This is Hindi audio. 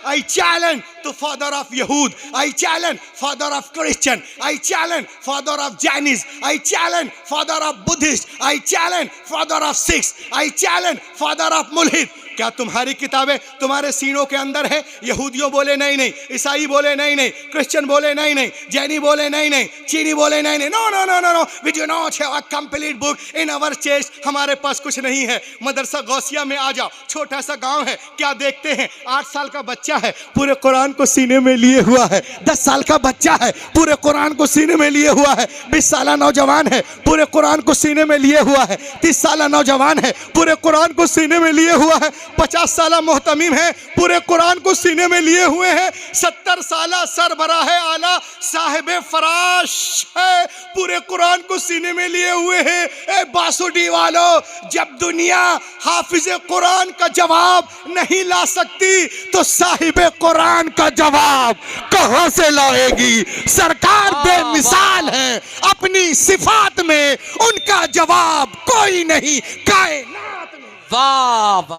I challenge the father of Yahud. I challenge father of Christian. I challenge father of Jainis. I challenge father of Buddhist. I challenge father of Sikhs. I challenge father of Mulhid. क्या तुम्हारी किताबें तुम्हारे सीनों के अंदर है? यहूदियों बोले नहीं नहीं, ईसाई बोले नहीं नहीं, क्रिश्चियन बोले नहीं नहीं, जैनी बोले नहीं नहीं, चीनी बोले नहीं नहीं, no no no no no, we do not have a complete book in our chest. हमारे पास कुछ नहीं है. मदरसा गौसिया में आ जाओ, छोटा सा गांव है, क्या देखते हैं? 8 साल का बच्चा है, पूरे कुरान को सीने में लिए हुआ है. 10 साल का बच्चा है, पूरे कुरान को सीने में लिए हुआ है. 20 साल नौजवान है, पूरे कुरान को सीने में लिए हुआ है. 30 साल नौजवान है, पूरे कुरान को सीने में लिए हुआ है. 50 साल मोहतमीम है, पूरे कुरान को सीने में लिए हुए हैं. 70 साल सरबराह आला साहिब फराश है, पूरे कुरान को सीने में लिए हुए हैं. ए बासुडी वालों, जब दुनिया हाफिज कुरान का जवाब नहीं ला सकती तो साहिब कुरान का जवाब कहां से लाएगी? सरकार बेमिसाल है अपनी सिफात में, उनका जवाब कोई नहीं कायनात में. वाह.